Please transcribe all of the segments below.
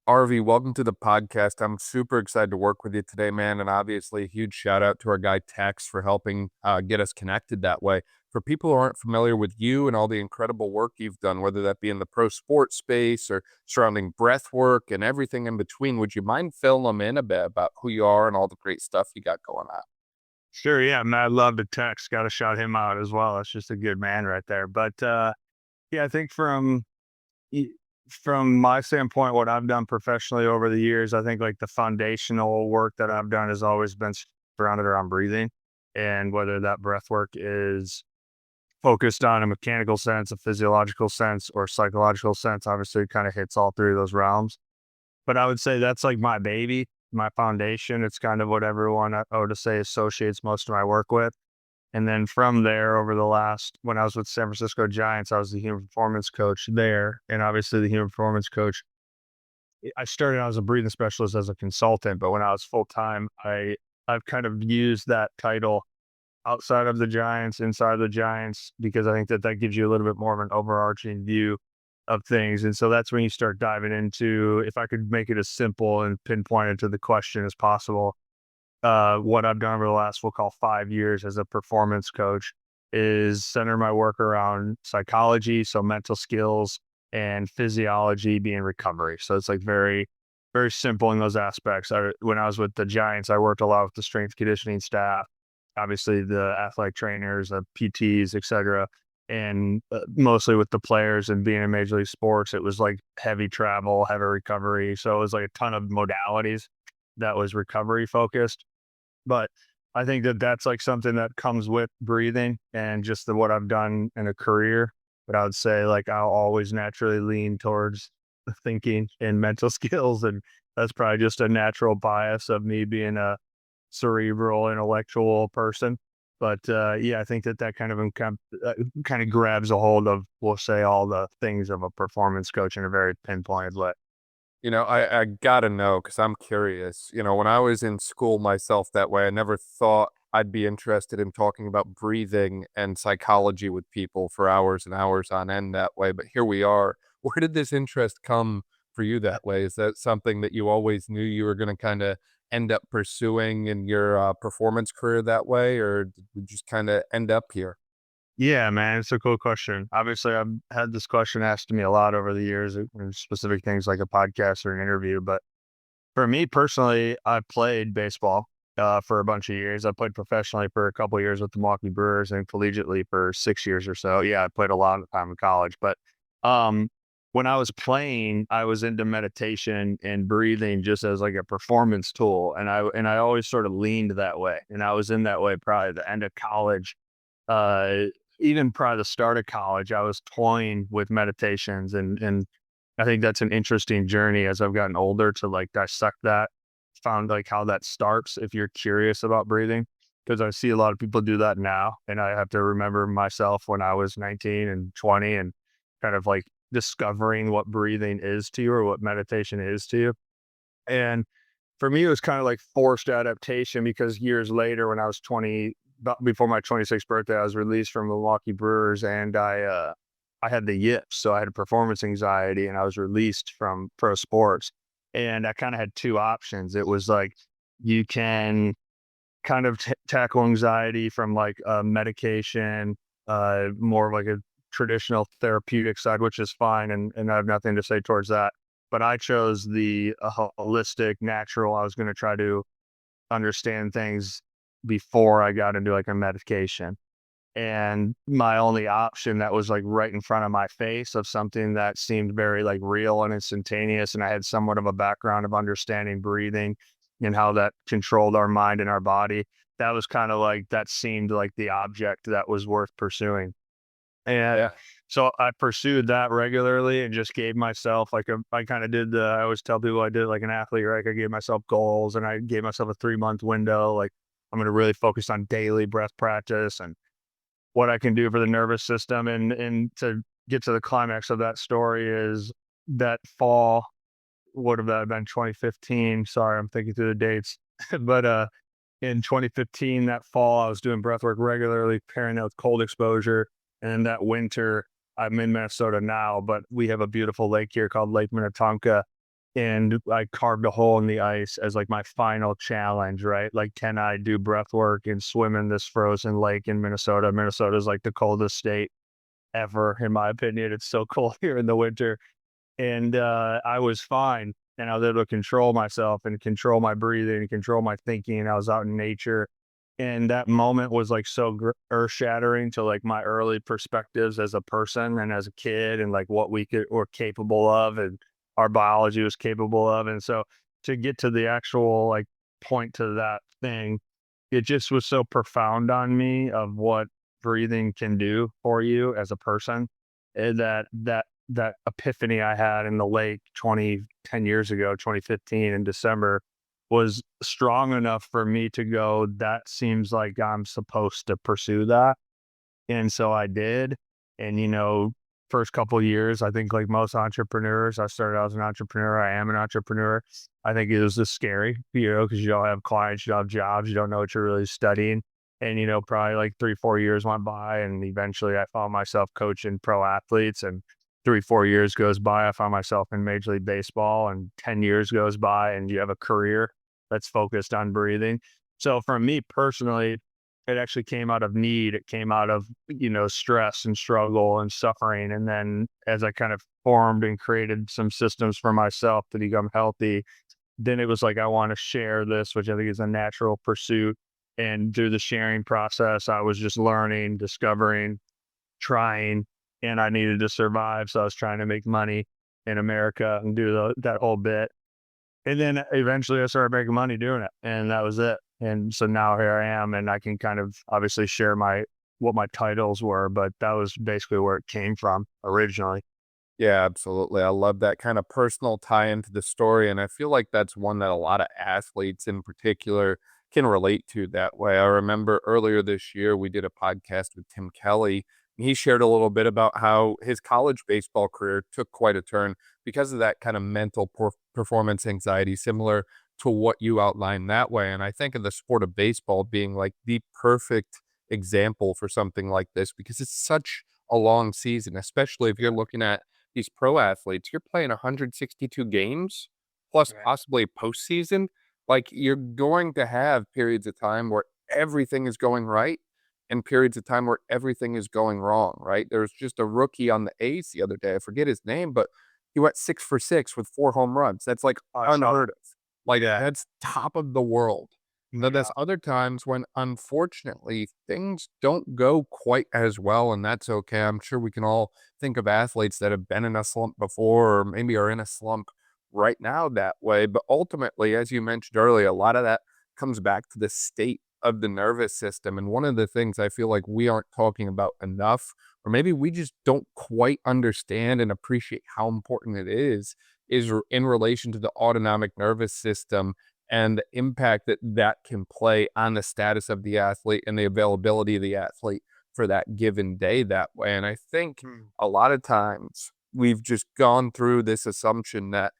Harvey, welcome to the podcast. I'm super excited to work with you today, man. And obviously, a huge shout out to our guy Tex for helping get us connected that way. For people who aren't familiar with you and all the incredible work you've done, whether that be in the pro sports space or surrounding breath work and everything in between, would you mind filling them in a bit about who you are and all the great stuff you got going on? Sure, yeah, man, I love the text. Got to shout him out as well. That's just a good man right there. But yeah, I think y- from my standpoint, what I've done professionally over the years, I think like the foundational work that I've done has always been surrounded around breathing, and whether that breath work is focused on a mechanical sense, a physiological sense, or psychological sense, obviously, it kind of hits all three of those realms. But I would say that's like my baby, my foundation. It's kind of what everyone I would say associates most of my work with. And then from there, over the last, when I was with San Francisco Giants, I was the human performance coach there. And obviously, the human performance coach, I started out as a breathing specialist as a consultant, but when I was full time, I've kind of used that title outside of the Giants, inside of the Giants, because I think that that gives you a little bit more of an overarching view of things. And so that's when you start diving into, if I could make it as simple and pinpointed to the question as possible, what I've done over the last, we'll call 5 years as a performance coach is center my work around psychology. So mental skills and physiology being recovery. So it's like very, very simple in those aspects. When I was with the Giants, I worked a lot with the strength conditioning staff, obviously the athletic trainers, the PTs, et cetera, and mostly with the players. And being in Major League Sports, it was like heavy travel, heavy recovery. So it was like a ton of modalities that was recovery focused. But I think that that's like something that comes with breathing and just what I've done in a career. But I would say like I'll always naturally lean towards the thinking and mental skills. And that's probably just a natural bias of me being a cerebral, intellectual person. But yeah, I think that that kind of grabs a hold of, we'll say, all the things of a performance coach in a very pinpointed way. I gotta know because I'm curious. When I was in school myself that way, I never thought I'd be interested in talking about breathing and psychology with people for hours and hours on end that way. But here we are. Where did this interest come for you that way? Is that something that you always knew you were going to kind of end up pursuing in your performance career that way, or did we just kind of end up here? Yeah, man, it's a cool question. Obviously, I've had this question asked to me a lot over the years, specific things like a podcast or an interview. But for me personally, I played baseball for a bunch of years. I played professionally for a couple of years with the Milwaukee Brewers and collegiately for 6 years or so. Yeah, I played a lot of time in college. But um, when I was playing, I was into meditation and breathing just as like a performance tool, and I always sort of leaned that way. And I was in that way probably the end of college. Uh, Even prior to the start of college, I was toying with meditations, and I think that's an interesting journey as I've gotten older to like dissect that, found like how that starts if you're curious about breathing. Because I see a lot of people do that now. And I have to remember myself when I was 19 and 20 and kind of like discovering what breathing is to you or what meditation is to you. And for me, it was kind of like forced adaptation because years later, when I was 20, about before my 26th birthday, I was released from the Milwaukee Brewers, and I had the yips, so I had performance anxiety, and I was released from pro sports. And I kind of had two options. It was like you can kind of tackle anxiety from like medication, more of like a traditional therapeutic side, which is fine, and I have nothing to say towards that. But I chose the holistic, natural. I was going to try to understand things before I got into like a medication. And my only option that was like right in front of my face of something that seemed very like real and instantaneous. And I had somewhat of a background of understanding breathing and how that controlled our mind and our body. That was kind of like, that seemed like the object that was worth pursuing. And Yeah. so I pursued that regularly and just gave myself like I kind of did I always tell people I did like an athlete, right? I gave myself goals and I gave myself a 3 month window. Like I'm going to really focus on daily breath practice and what I can do for the nervous system. And to get to the climax of that story is that fall, would have that been 2015? Sorry, I'm thinking through the dates. But in 2015, that fall, I was doing breath work regularly, pairing that with cold exposure. And that winter, I'm in Minnesota now, but we have a beautiful lake here called Lake Minnetonka. and I carved a hole in the ice as like my final challenge, right? Like, can I do breath work and swim in this frozen lake in Minnesota? Minnesota is like the coldest state ever, in my opinion. It's so cold here in the winter. And I was fine. And I was able to control myself and control my breathing and control my thinking. I was out in nature. And that moment was like so earth shattering to like my early perspectives as a person and as a kid, and like what were capable of, and our biology was capable of. And so to get to the actual like point to that thing, it just was so profound on me of what breathing can do for you as a person. And that epiphany I had in the lake 10 years ago, 2015 in December, was strong enough for me to go, that seems like I'm supposed to pursue that. And so I did. And, first couple of years, I think like most entrepreneurs, I started out as an entrepreneur. I am an entrepreneur. I think it was just scary, because you don't have clients, you don't have jobs, you don't know what you're really studying. And, probably like 3, 4 years went by, and eventually I found myself coaching pro athletes, and 3, 4 years goes by, I found myself in Major League Baseball, and 10 years goes by and you have a career that's focused on breathing. So for me personally, it actually came out of need. It came out of, stress and struggle and suffering. And then as I kind of formed and created some systems for myself to become healthy, then it was like, I want to share this, which I think is a natural pursuit. And through the sharing process, I was just learning, discovering, trying, and I needed to survive. So I was trying to make money in America and do that whole bit. And then eventually I started making money doing it, and that was it. And so now here I am, and I can kind of obviously share what my titles were, but that was basically where it came from originally. Yeah, absolutely. I love that kind of personal tie into the story. And I feel like that's one that a lot of athletes in particular can relate to that way. I remember earlier this year, we did a podcast with Tim Kelly. And he shared a little bit about how his college baseball career took quite a turn because of that kind of mental performance anxiety, similar to what you outlined that way. And I think of the sport of baseball being like the perfect example for something like this because it's such a long season, especially if you're looking at these pro athletes, you're playing 162 games plus Right. possibly postseason. Like you're going to have periods of time where everything is going right and periods of time where everything is going wrong, right? There was just a rookie on the A's the other day. I forget his name, but he went 6 for 6 with 4 home runs. That's like I saw that. unheard of. Like Yeah. that's top of the world. And then Yeah. there's other times when unfortunately things don't go quite as well, and that's okay. I'm sure we can all think of athletes that have been in a slump before or maybe are in a slump right now that way. But ultimately, as you mentioned earlier, a lot of that comes back to the state of the nervous system. And one of the things I feel like we aren't talking about enough, or maybe we just don't quite understand and appreciate how important it is in relation to the autonomic nervous system and the impact that that can play on the status of the athlete and the availability of the athlete for that given day that way. And I think Mm. a lot of times we've just gone through this assumption that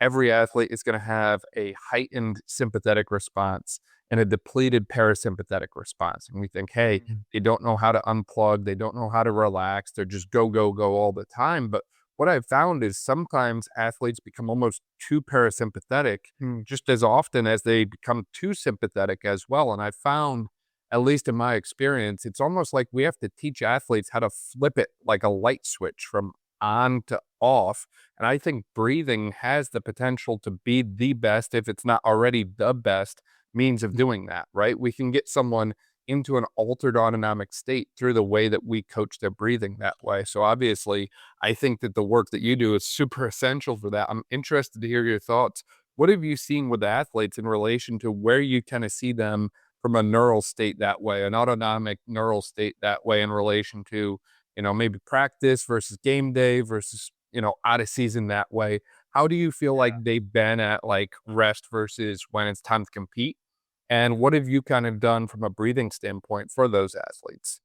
every athlete is going to have a heightened sympathetic response and a depleted parasympathetic response. And we think, hey, Mhm. they don't know how to unplug, they don't know how to relax, they're just go, go, go all the time. But what I've found is sometimes athletes become almost too parasympathetic Mm. just as often as they become too sympathetic as well. And I found, at least in my experience, it's almost like we have to teach athletes how to flip it like a light switch from on to off. And I think breathing has the potential to be the best, if it's not already the best means of doing that, right? We can get someone into an altered autonomic state through the way that we coach their breathing that way. So obviously, I think that the work that you do is super essential for that. I'm interested to hear your thoughts. What have you seen with athletes in relation to where you kind of see them from a neural state that way, an autonomic neural state that way in relation to, maybe practice versus game day versus, out of season that way? How do you feel like Yeah. they've been at like rest versus when it's time to compete? And what have you kind of done from a breathing standpoint for those athletes?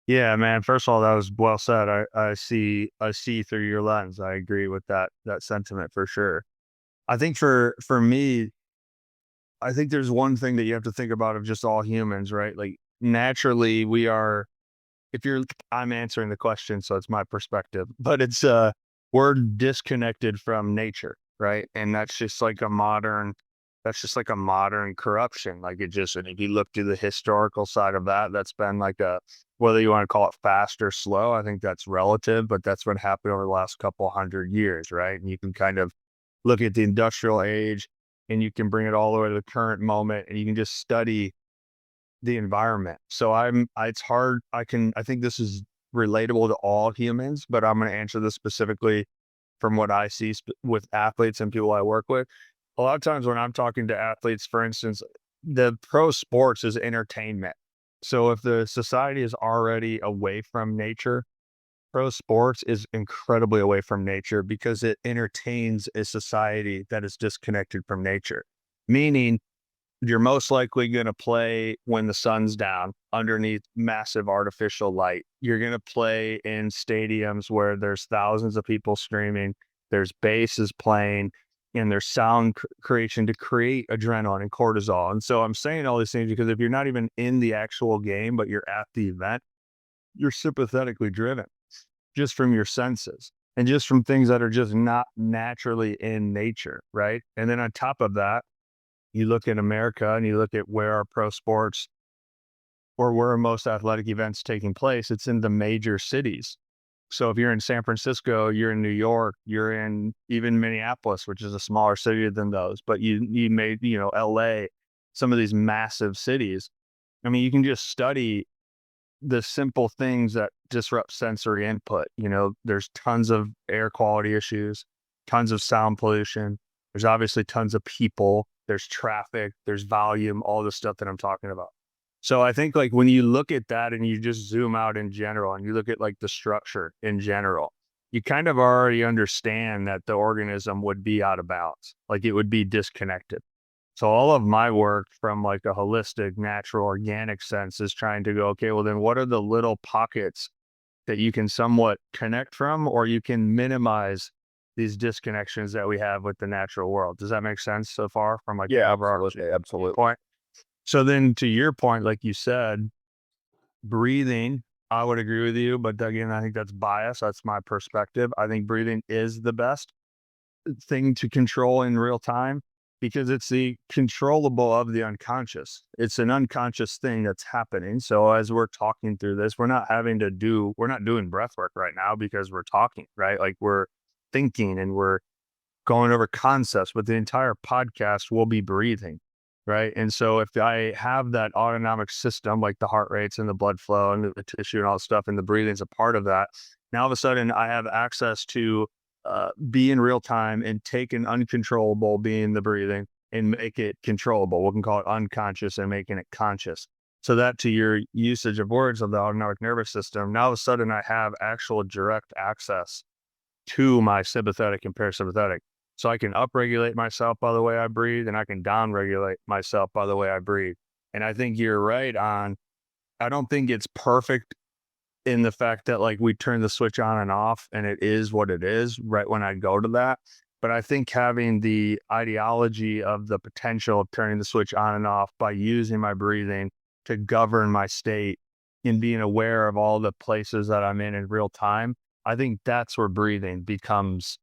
Yeah, man. First of all, that was well said. I see through your lens. I agree with that sentiment for sure. I think for me, I think there's one thing that you have to think about of just all humans, right? Like naturally we are, if you're I'm answering the question, so it's my perspective, but it's we're disconnected from nature. right? And that's just like a modern corruption. Like and if you look to the historical side of that, that's been like whether you want to call it fast or slow, I think that's relative, but that's what happened over the last couple hundred years, right? And you can kind of look at the industrial age and you can bring it all the way to the current moment and you can just study the environment. So it's hard. I think this is relatable to all humans, but I'm going to answer this specifically from what I see with athletes and people I work with. A lot of times when I'm talking to athletes, for instance, the pro sports is entertainment. So if the society is already away from nature, pro sports is incredibly away from nature because it entertains a society that is disconnected from nature. Meaning you're most likely going to play when the sun's down underneath massive artificial light. You're going to play in stadiums where there's thousands of people screaming, there's basses playing, and there's sound creation to create adrenaline and cortisol. And so I'm saying all these things because if you're not even in the actual game, but you're at the event, you're sympathetically driven just from your senses and just from things that are just not naturally in nature. Right. And then on top of that, you look at America and you look at where our pro sports or where are most athletic events taking place, it's in the major cities. So if you're in San Francisco, you're in New York, you're in even Minneapolis, which is a smaller city than those, but you made, LA, some of these massive cities. I mean, you can just study the simple things that disrupt sensory input. There's tons of air quality issues, tons of sound pollution. There's obviously tons of people, there's traffic, there's volume, all the stuff that I'm talking about. So I think like when you look at that and you just zoom out in general and you look at like the structure in general, you kind of already understand that the organism would be out of balance, like it would be disconnected. So all of my work from like a holistic, natural, organic sense is trying to go, okay, well then what are the little pockets that you can somewhat connect from, or you can minimize these disconnections that we have with the natural world. Does that make sense so far from like Yeah, an absolutely, overarching absolutely. point? So then to your point, like you said, breathing, I would agree with you, but again, I think that's bias. That's my perspective. I think breathing is the best thing to control in real time because it's the controllable of the unconscious. It's an unconscious thing that's happening. So as we're talking through this, we're not doing breath work right now because we're talking, right? Like we're thinking and we're going over concepts, but the entire podcast will be breathing. Right. And so if I have that autonomic system, like the heart rates and the blood flow and the tissue and all that stuff, and the breathing is a part of that, now all of a sudden I have access to be in real time and take an uncontrollable, being the breathing, and make it controllable. We can call it unconscious and making it conscious. So that to your usage of words of the autonomic nervous system, now all of a sudden I have actual direct access to my sympathetic and parasympathetic. So I can upregulate myself by the way I breathe, and I can downregulate myself by the way I breathe. And I think you're right on. I don't think it's perfect in the fact that like we turn the switch on and off and it is what it is right when I go to that. But I think having the ideology of the potential of turning the switch on and off by using my breathing to govern my state and being aware of all the places that I'm in real time, I think that's where breathing becomes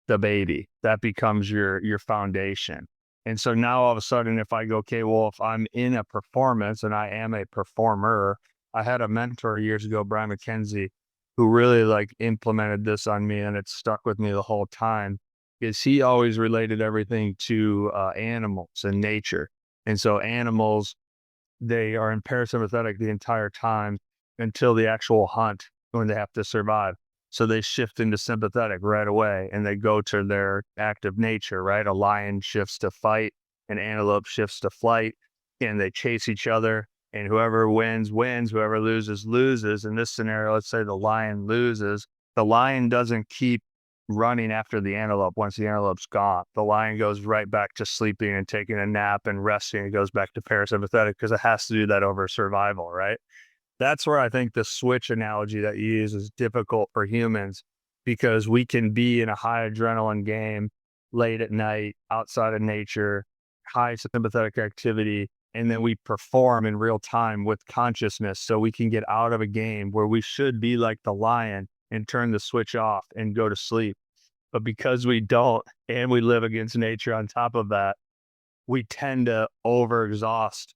the baby. That becomes your foundation. And so now all of a sudden, if I go, okay, well, if I'm in a performance and I am a performer, I had a mentor years ago, Brian McKenzie, who really like implemented this on me, and it stuck with me the whole time. Is he always related everything to animals and nature. And so animals, they are in parasympathetic the entire time until the actual hunt when they have to survive. So they shift into sympathetic right away and they go to their active nature, right? A lion shifts to fight, an antelope shifts to flight, and they chase each other. And whoever wins, wins. Whoever loses, loses. In this scenario, let's say the lion loses. The lion doesn't keep running after the antelope once the antelope's gone. The lion goes right back to sleeping and taking a nap and resting. It goes back to parasympathetic because it has to do that over survival, right? That's where I think the switch analogy that you use is difficult for humans because we can be in a high adrenaline game late at night, outside of nature, high sympathetic activity, and then we perform in real time with consciousness so we can get out of a game where we should be like the lion and turn the switch off and go to sleep. But because we don't, and we live against nature on top of that, we tend to overexhaust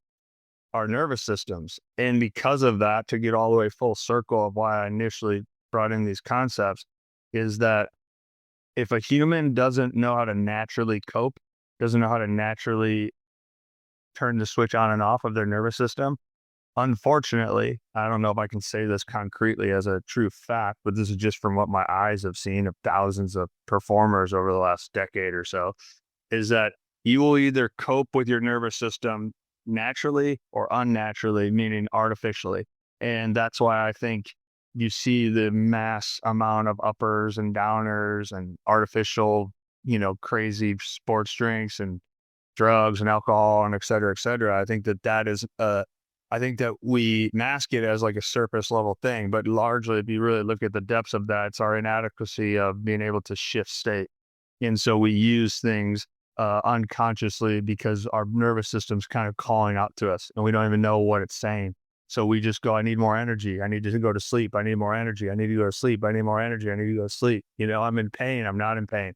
our nervous systems. And because of that, to get all the way full circle of why I initially brought in these concepts, is that if a human doesn't know how to naturally cope, doesn't know how to naturally turn the switch on and off of their nervous system, unfortunately, I don't know if I can say this concretely as a true fact, but this is just from what my eyes have seen of thousands of performers over the last decade or so, is that you will either cope with your nervous system naturally or unnaturally, meaning artificially. And that's why I think you see the mass amount of uppers and downers and artificial, crazy sports drinks and drugs and alcohol and et cetera, et cetera. I think that is I think that we mask it as like a surface level thing, but largely, if you really look at the depths of that, it's our inadequacy of being able to shift state. And so we use things unconsciously because our nervous system's kind of calling out to us and we don't even know what it's saying. So we just go, I need more energy. I need to go to sleep. I need more energy. I need to go to sleep. I need more energy. I need to go to sleep. I'm in pain. I'm not in pain.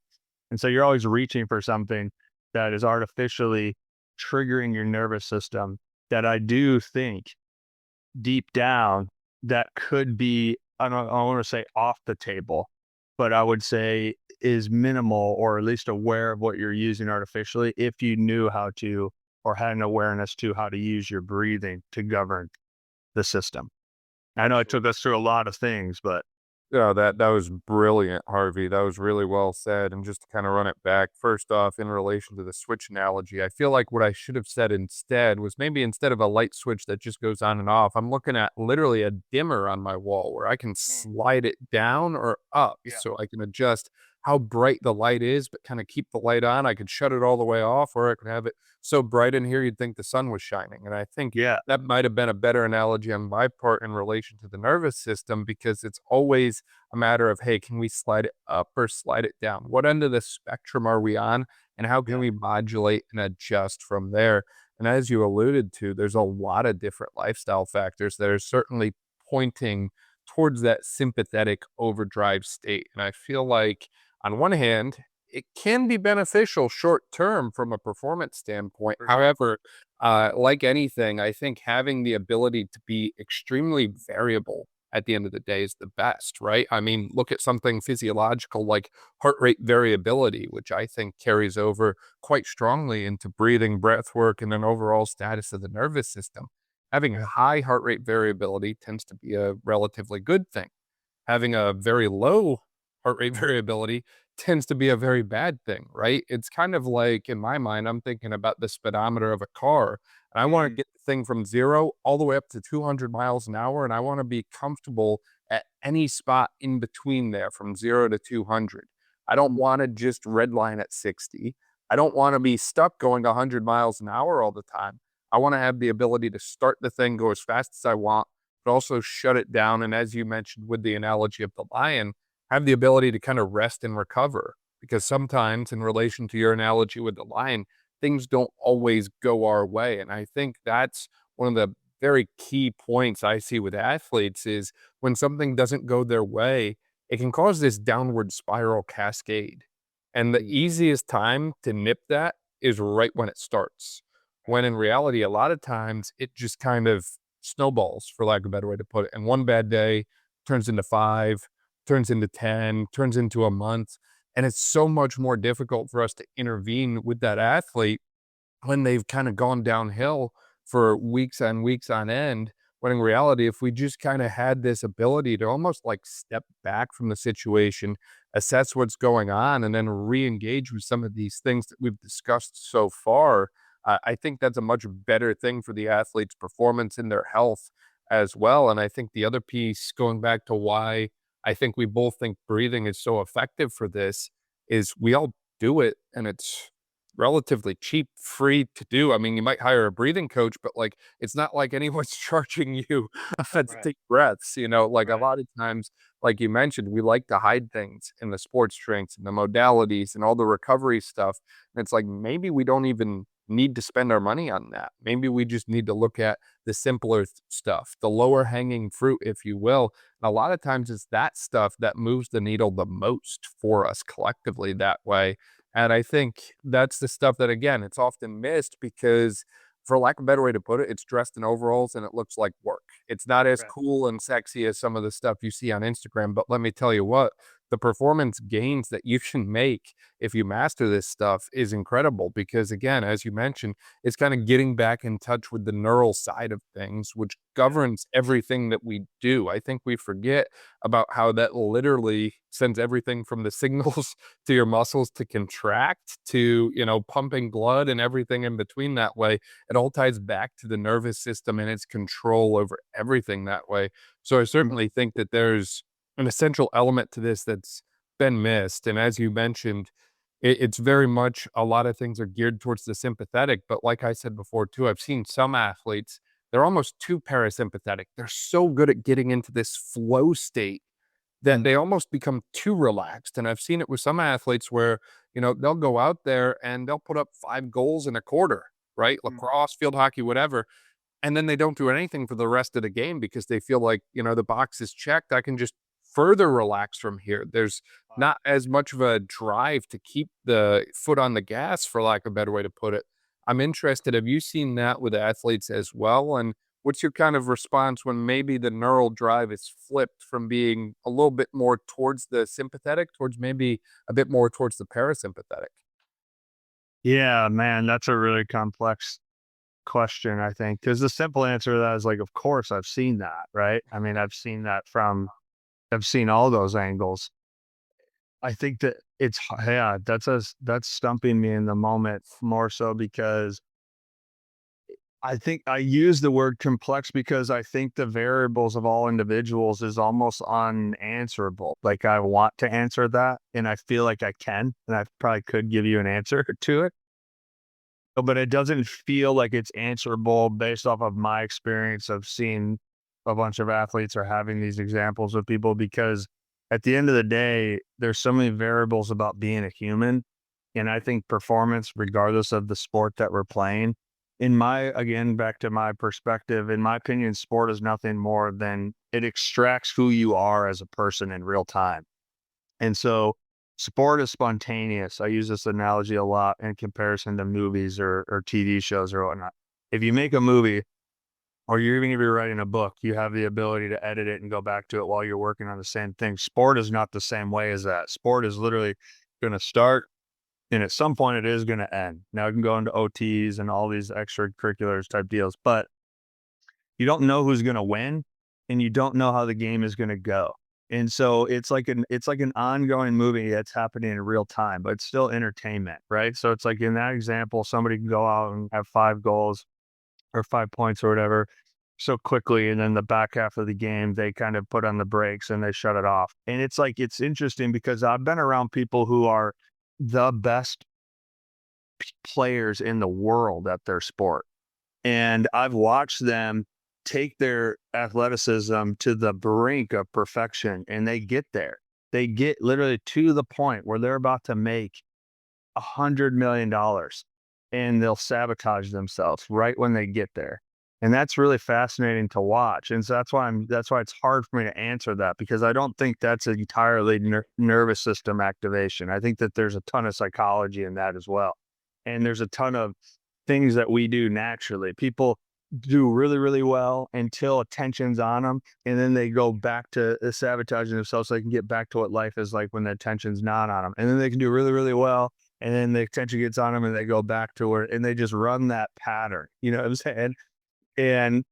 And so you're always reaching for something that is artificially triggering your nervous system that I do think deep down that could be, I don't want to say off the table, but I would say is minimal or at least aware of what you're using artificially if you knew how to or had an awareness to how to use your breathing to govern the system. I know it took us through a lot of things, but Yeah, that was brilliant, Harvey. That was really well said. And just to kind of run it back, first off, in relation to the switch analogy, I feel like what I should have said instead was maybe instead of a light switch that just goes on and off, I'm looking at literally a dimmer on my wall where I can slide it down or up yeah, so I can adjust how bright the light is, but kind of keep the light on. I could shut it all the way off, or I could have it so bright in here you'd think the sun was shining. And I think yeah, that might have been a better analogy on my part in relation to the nervous system because it's always a matter of, hey, can we slide it up or slide it down? What end of the spectrum are we on? And how can yeah, we modulate and adjust from there? And as you alluded to, there's a lot of different lifestyle factors that are certainly pointing towards that sympathetic overdrive state. And I feel like, on one hand, it can be beneficial short term from a performance standpoint. for sure. However, like anything, I think having the ability to be extremely variable at the end of the day is the best, right? I mean, look at something physiological like heart rate variability, which I think carries over quite strongly into breathing, breath work, and an overall status of the nervous system. Having Yeah, high heart rate variability tends to be a relatively good thing. Having a very low heart rate variability tends to be a very bad thing, right? It's kind of like, in my mind, I'm thinking about the speedometer of a car, and I wanna mm, get the thing from 0 all the way up to 200 miles an hour, and I wanna be comfortable at any spot in between there from 0 to 200. I don't mm, wanna just redline at 60. I don't wanna be stuck going 100 miles an hour all the time. I wanna have the ability to start the thing, go as fast as I want, but also shut it down, and as you mentioned with the analogy of the lion, have the ability to kind of rest and recover. Because sometimes, in relation to your analogy with the lion, things don't always go our way. And I think that's one of the very key points I see with athletes is when something doesn't go their way, it can cause this downward spiral cascade. And the mm, easiest time to nip that is right when it starts. When in reality, a lot of times it just kind of snowballs, for lack of a better way to put it. And one bad day turns into 5, turns into 10, turns into a month. And it's so much more difficult for us to intervene with that athlete when they've kind of gone downhill for weeks on end. When in reality, if we just kind of had this ability to almost like step back from the situation, assess what's going on, and then re engage with some of these things that we've discussed so far, I think that's a much better thing for the athlete's performance and their health as well. And I think the other piece, going back to why I think we both think breathing is so effective for this, is we all do it and it's relatively cheap, free to do. I mean, you might hire a breathing coach, but like it's not like anyone's charging you to right, take breaths, like a right, lot of times, like you mentioned, we like to hide things in the sports drinks and the modalities and all the recovery stuff. And it's like maybe we don't even need to spend our money on that. Maybe we just need to look at the simpler stuff, the lower hanging fruit, if you will. And a lot of times it's that stuff that moves the needle the most for us collectively that way. And I think that's the stuff that, again, it's often missed because, for lack of a better way to put it, it's dressed in overalls and it looks like work. It's not as Right. cool and sexy as some of the stuff you see on Instagram, but let me tell you what, the performance gains that you can make if you master this stuff is incredible because, again, as you mentioned, it's kind of getting back in touch with the neural side of things, which Yeah. governs everything that we do. I think we forget about how that literally sends everything from the signals to your muscles to contract to, pumping blood and everything in between that way. It all ties back to the nervous system and its control over everything that way. So I Mm. certainly think that there's an essential element to this that's been missed. And as you mentioned, it's very much a lot of things are geared towards the sympathetic. But like I said before, too, I've seen some athletes, they're almost too parasympathetic. They're so good at getting into this flow state that Mm. they almost become too relaxed. And I've seen it with some athletes where, they'll go out there and they'll put up 5 goals in a quarter, right? Mm. Lacrosse, field hockey, whatever. And then they don't do anything for the rest of the game because they feel like, the box is checked. I can just further relax from here. There's Wow. not as much of a drive to keep the foot on the gas, for lack of a better way to put it. I'm interested. Have you seen that with athletes as well? And what's your kind of response when maybe the neural drive is flipped from being a little bit more towards the sympathetic towards maybe a bit more towards the parasympathetic? Yeah, man, that's a really complex question, I think, because the simple answer to that is like, of course, I've seen that, right? I mean, I've seen all those angles. I think that yeah, that's stumping me in the moment more so because I think I use the word complex because I think the variables of all individuals is almost unanswerable. Like I want to answer that and I feel like I can, and I probably could give you an answer to it, but it doesn't feel like it's answerable based off of my experience of seeing a bunch of athletes or having these examples of people because at the end of the day, there's so many variables about being a human. And I think performance, regardless of the sport that we're playing, again, back to my perspective, in my opinion, sport is nothing more than it extracts who you are as a person in real time. And so sport is spontaneous. I use this analogy a lot in comparison to movies or TV shows or whatnot. If you make a movie, or even if you're writing a book, you have the ability to edit it and go back to it while you're working on the same thing. Sport is not the same way as that. Sport is literally going to start and at some point it is going to end. Now it can go into OTs and all these extracurriculars type deals, but you don't know who's going to win and you don't know how the game is going to go. And so it's like an ongoing movie that's happening in real time, but it's still entertainment, right? So it's like in that example, somebody can go out and have 5 goals or 5 points or whatever so quickly. And then the back half of the game, they kind of put on the brakes and they shut it off. And it's like, it's interesting because I've been around people who are the best players in the world at their sport. And I've watched them take their athleticism to the brink of perfection and they get there. They get literally to the point where they're about to make $100 million and they'll sabotage themselves right when they get there. And that's really fascinating to watch. And so that's why it's hard for me to answer that because I don't think that's entirely nervous system activation. I think that there's a ton of psychology in that as well. And there's a ton of things that we do naturally. People do really, really well until attention's on them, and then they go back to sabotaging themselves so they can get back to what life is like when the attention's not on them. And then they can do really, really well, and then the attention gets on them, and they go back to where, and they just run that pattern. You know what I'm saying? And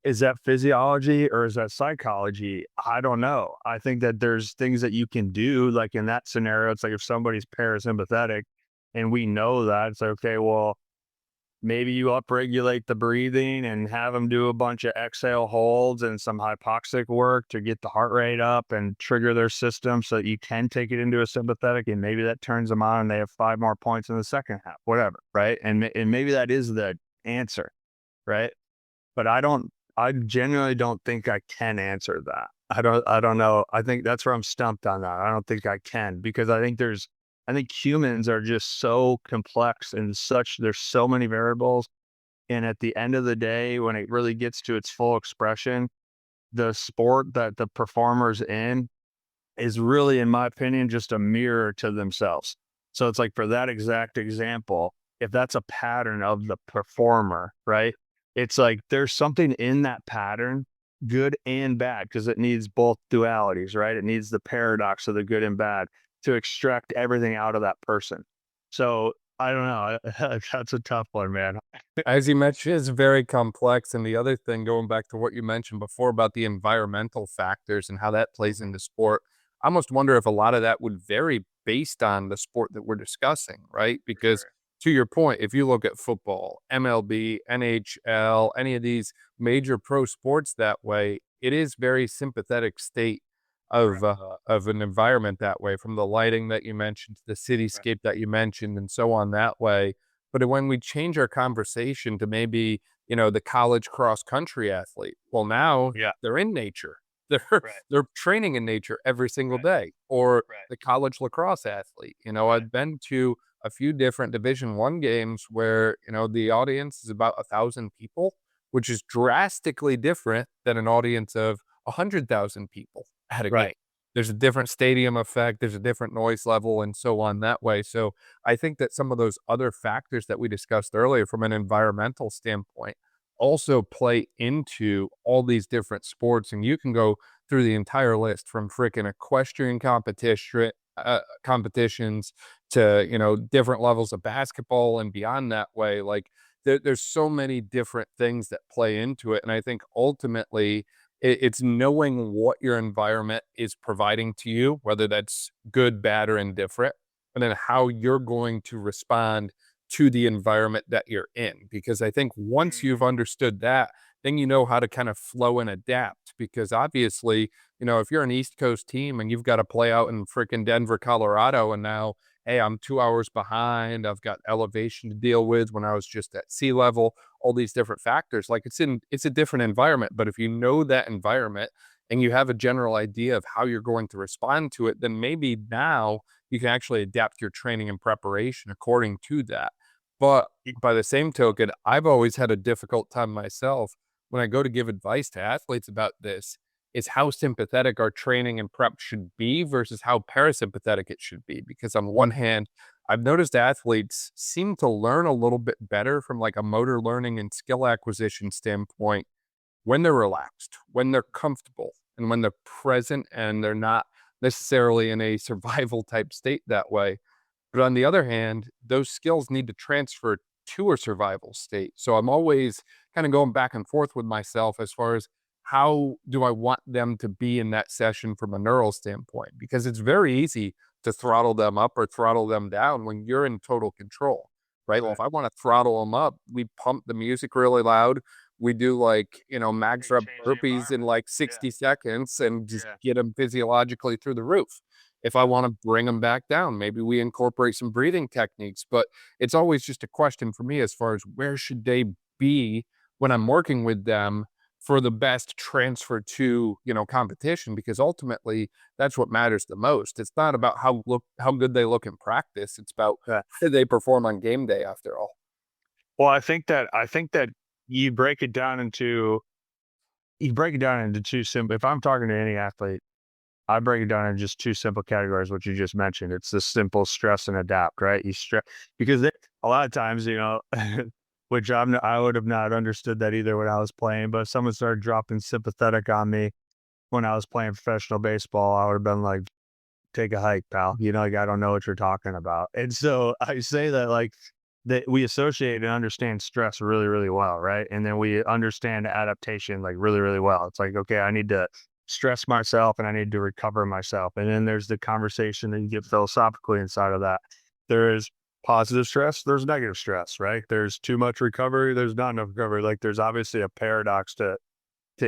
is that physiology or is that psychology? I don't know. I think that there's things that you can do, like in that scenario. It's like if somebody's parasympathetic, and we know that, it's like, okay, well, maybe you upregulate the breathing and have them do a bunch of exhale holds and some hypoxic work to get the heart rate up and trigger their system so that you can take it into a sympathetic. And maybe that turns them on and they have 5 more points in the second half, whatever. Right. And maybe that is the answer. Right. But I genuinely don't think I can answer that. I don't know. I think that's where I'm stumped on that. I don't think I can because I think I think humans are just so complex and there's so many variables. And at the end of the day, when it really gets to its full expression, the sport that the performer's in is really, in my opinion, just a mirror to themselves. So it's like for that exact example, if that's a pattern of the performer, right? It's like there's something in that pattern, good and bad, because it needs both dualities, right? It needs the paradox of the good and bad to extract everything out of that person. So I don't know. That's a tough one, man. As you mentioned, it's very complex, and the other thing, going back to what you mentioned before about the environmental factors and how that plays into sport, I almost wonder if a lot of that would vary based on the sport that we're discussing, right? For Because sure. to your point, if you look at football, MLB, NHL, any of these major pro sports that way, it is very sympathetic state Right. of an environment that way, from the lighting that you mentioned to the Right. cityscape that you mentioned and so on that way. But when we change our conversation to maybe, the college cross country athlete, well, now Yeah. they're in nature. They're Right. they're training in nature every single Right. day. Or Right. the college lacrosse athlete. Right. I've been to a few different Division 1 games where, the audience is about 1,000 people, which is drastically different than an audience of 100,000 people at a game. Right. There's a different stadium effect, there's a different noise level, and so on that way. So I think that some of those other factors that we discussed earlier from an environmental standpoint also play into all these different sports. And you can go through the entire list from freaking equestrian competitions to, different levels of basketball and beyond that way. Like there's so many different things that play into it. And I think ultimately it's knowing what your environment is providing to you, whether that's good, bad, or indifferent, and then how you're going to respond to the environment that you're in. Because I think once you've Mhm. understood that, then you know how to kind of flow and adapt. Because obviously, if you're an East Coast team and you've got to play out in freaking Denver, Colorado, and now, hey, I'm 2 hours behind, I've got elevation to deal with when I was just at sea level, all these different factors. Like it's a different environment. But if you know that environment and you have a general idea of how you're going to respond to it, then maybe now you can actually adapt your training and preparation according to that. But by the same token, I've always had a difficult time myself when I go to give advice to athletes about this, is how sympathetic our training and prep should be versus how parasympathetic it should be. Because on one hand, I've noticed athletes seem to learn a little bit better from like a motor learning and skill acquisition standpoint when they're relaxed, when they're comfortable, and when they're present and they're not necessarily in a survival type state that way. But on the other hand, those skills need to transfer to a survival state. So I'm always kind of going back and forth with myself as far as how do I want them to be in that session from a neural standpoint? Because it's very easy to throttle them up or throttle them down when you're in total control, right? Well, Right. if I want to throttle them up, we pump the music really loud. We do like, max You rep change the burpees in environment. like Yeah. 60 seconds and just Yeah. get them physiologically through the roof. If I Yeah. wanna bring them back down, maybe we incorporate some breathing techniques, but it's always just a question for me as far as where should they be when I'm working with them for the best transfer to, competition, because ultimately that's what matters the most. It's not about how good they look in practice, it's about Yeah. how they perform on game day after all. Well, I think that you break it down into two simple. If I'm talking to any athlete, I break it down into just two simple categories, what you just mentioned. It's the simple stress and adapt, right? You stress because a lot of times, which I would have not understood that either when I was playing, but if someone started dropping sympathetic on me when I was playing professional baseball, I would have been like, take a hike, pal. Like, I don't know what you're talking about. And so I say that like that we associate and understand stress really, really well, right? And then we understand adaptation like really, really well. It's like, okay, I need to stress myself and I need to recover myself. And then there's the conversation that you get philosophically inside of that. There is positive stress, there's negative stress, right? There's too much recovery, there's not enough recovery. Like there's obviously a paradox to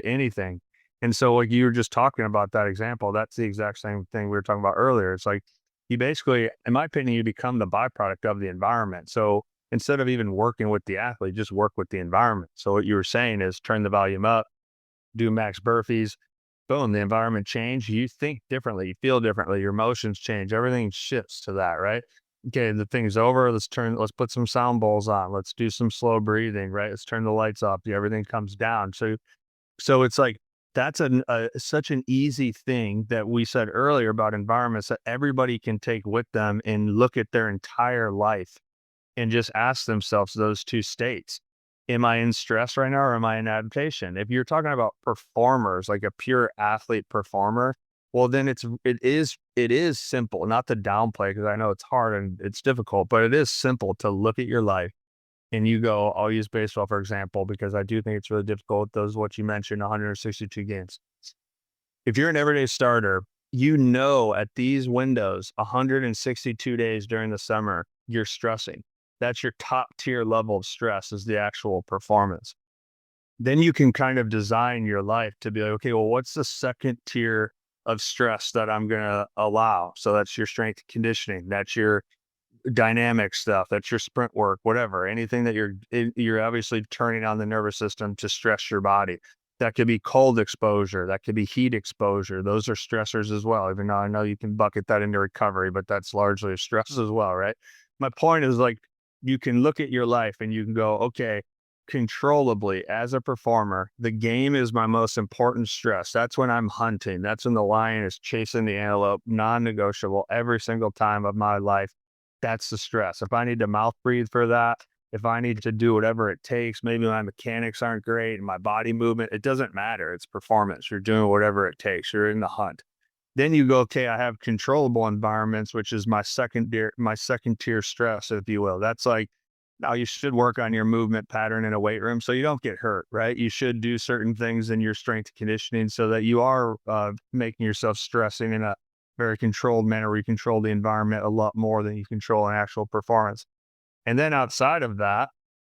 anything. And so, like you were just talking about that example, that's the exact same thing we were talking about earlier. It's like you basically, in my opinion, you become the byproduct of the environment. So instead of even working with the athlete, just work with the environment. So what you were saying is turn the volume up, do max burpees, boom, the environment changed. You think differently, you feel differently, your emotions change, everything shifts to that, right? Okay, the thing's over. Let's put some sound bowls on. Let's do some slow breathing, right? Let's turn the lights off. Everything comes down. So it's like that's such an easy thing that we said earlier about environments that everybody can take with them and look at their entire life and just ask themselves those two states. Am I in stress right now or am I in adaptation? If you're talking about performers, like a pure athlete performer, well, then it is simple, not to downplay because I know it's hard and it's difficult, but it is simple to look at your life and you go, I'll use baseball for example, because I do think it's really difficult. Those what you mentioned, 162 games. If you're an everyday starter, you know at these windows, 162 days during the summer, you're stressing. That's your top tier level of stress is the actual performance. Then you can kind of design your life to be like, okay, well, what's the second tier of stress that I'm going to allow? So that's your strength conditioning. That's your dynamic stuff. That's your sprint work, whatever, anything that you're obviously turning on the nervous system to stress your body. That could be cold exposure. That could be heat exposure. Those are stressors as well. Even though I know you can bucket that into recovery, but that's largely a stress as well, right? My point is like, you can look at your life and you can go, okay, controllably as a performer, the game is my most important stress. That's when I'm hunting. That's when the lion is chasing the antelope, non-negotiable every single time of my life. That's the stress. If I need to mouth breathe for that, if I need to do whatever it takes, maybe my mechanics aren't great and my body movement, it doesn't matter. It's performance. You're doing whatever it takes. You're in the hunt. Then you go, okay, I have controllable environments, which is my second tier stress, if you will. That's like, now you should work on your movement pattern in a weight room so you don't get hurt, right? You should do certain things in your strength conditioning so that you are making yourself stressing in a very controlled manner where you control the environment a lot more than you control an actual performance. And then outside of that,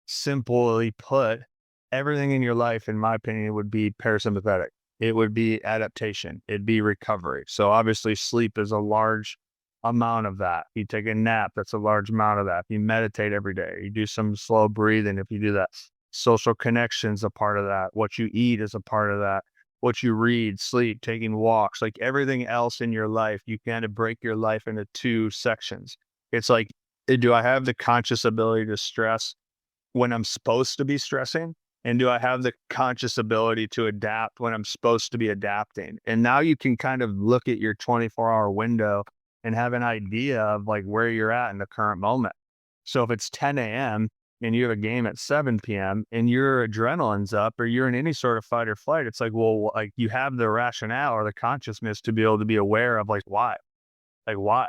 simply put, everything in your life, in my opinion, would be parasympathetic. It would be adaptation. It'd be recovery. So obviously sleep is a large amount of that. You take a nap, that's a large amount of that. You meditate every day. You do some slow breathing. If you do that, social connections, a part of that. What you eat is a part of that. What you read, sleep, taking walks, like everything else in your life, you kind of break your life into two sections. It's like, do I have the conscious ability to stress when I'm supposed to be stressing? And do I have the conscious ability to adapt when I'm supposed to be adapting? And now you can kind of look at your 24-hour window and have an idea of like where you're at in the current moment. So if it's 10 a.m. and you have a game at 7 p.m. and your adrenaline's up or you're in any sort of fight or flight, it's like, well, like you have the rationale or the consciousness to be able to be aware of like, why? Like, why?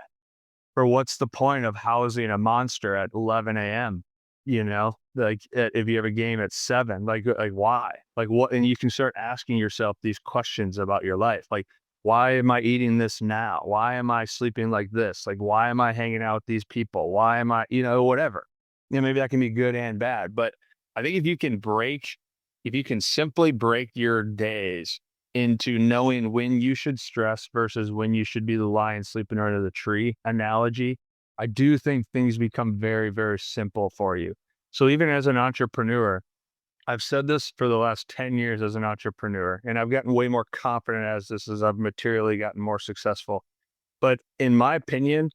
Or what's the point of housing a monster at 11 a.m.? Like if you have a game at 7, like why? Like what? And you can start asking yourself these questions about your life. Like, why am I eating this now? Why am I sleeping like this? Like, why am I hanging out with these people? Why am I, whatever. Maybe that can be good and bad. But I think if you can simply break your days into knowing when you should stress versus when you should be the lion sleeping under the tree analogy, I do think things become very, very simple for you. So even as an entrepreneur, I've said this for the last 10 years as an entrepreneur, and I've gotten way more confident as I've materially gotten more successful. But in my opinion,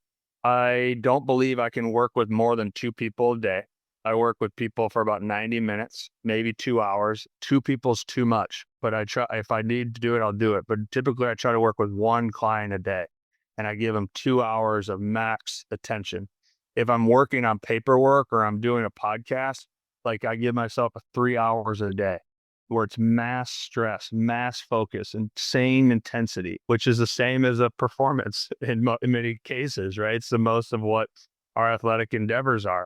I don't believe I can work with more than 2 people a day. I work with people for about 90 minutes, maybe 2 hours. 2 people's too much, but I try, if I need to do it, I'll do it. But typically I try to work with one client a day and I give them 2 hours of max attention. If I'm working on paperwork or I'm doing a podcast, like I give myself 3 hours a day where it's mass stress, mass focus, insane intensity, which is the same as a performance in many cases, right? It's the most of what our athletic endeavors are.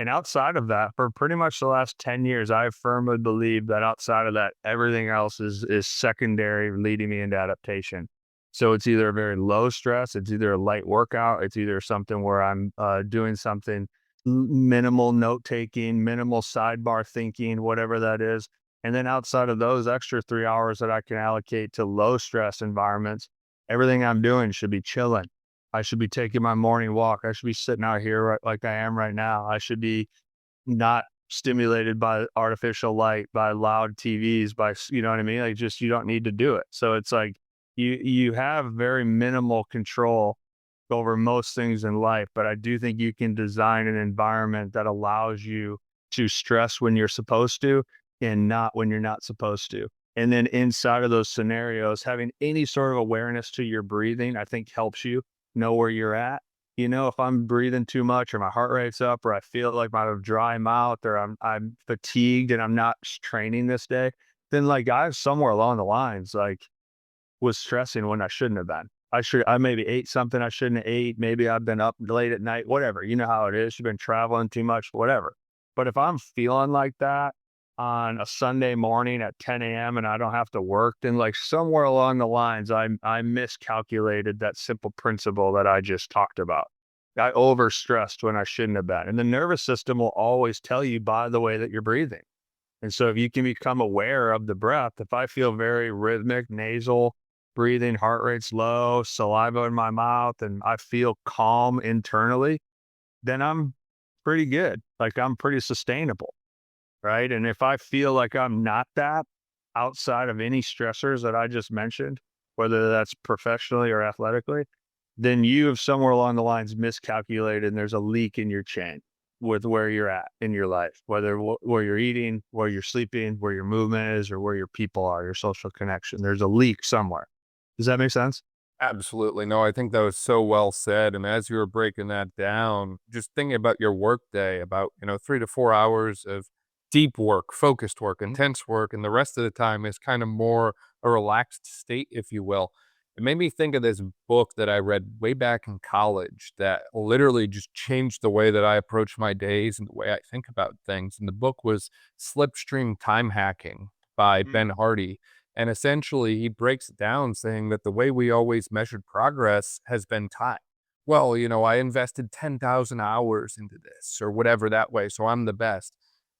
And outside of that, for pretty much the last 10 years, I firmly believe that outside of that, everything else is secondary, leading me into adaptation. So it's either a very low stress, it's either a light workout, it's either something where I'm doing something minimal note taking, minimal sidebar thinking, whatever that is. And then outside of those extra 3 hours that I can allocate to low stress environments, everything I'm doing should be chilling. I should be taking my morning walk. I should be sitting out here like I am right now. I should be not stimulated by artificial light, by loud TVs, you know what I mean? Like, just, you don't need to do it. So it's like, you have very minimal control over most things in life, but I do think you can design an environment that allows you to stress when you're supposed to and not when you're not supposed to. And then inside of those scenarios, having any sort of awareness to your breathing, I think helps you know where you're at. You know, if I'm breathing too much or my heart rate's up or I feel like I have a dry mouth or I'm fatigued and I'm not training this day, then like I somewhere along the lines like was stressing when I shouldn't have been. I maybe ate something I shouldn't have ate. Maybe I've been up late at night, whatever. You know how it is. You've been traveling too much, whatever. But if I'm feeling like that on a Sunday morning at 10 a.m. and I don't have to work, then like somewhere along the lines, I miscalculated that simple principle that I just talked about. I overstressed when I shouldn't have been. And the nervous system will always tell you by the way that you're breathing. And so if you can become aware of the breath, if I feel very rhythmic, nasal breathing, heart rate's low, saliva in my mouth, and I feel calm internally, then I'm pretty good. Like I'm pretty sustainable. Right. And if I feel like I'm not that outside of any stressors that I just mentioned, whether that's professionally or athletically, then you have somewhere along the lines miscalculated and there's a leak in your chain with where you're at in your life, whether where you're eating, where you're sleeping, where your movement is, or where your people are, your social connection. There's a leak somewhere. Does that make sense? Absolutely. No, I think that was so well said. And as you were breaking that down, just thinking about your work day, about, 3 to 4 hours of deep work, focused work, Mhm. intense work, and the rest of the time is kind of more a relaxed state, if you will. It made me think of this book that I read way back in college that literally just changed the way that I approach my days and the way I think about things. And the book was Slipstream Time Hacking by Ben Mm. Hardy. And essentially, he breaks it down saying that the way we always measured progress has been time. Well, I invested 10,000 hours into this or whatever that way, so I'm the best.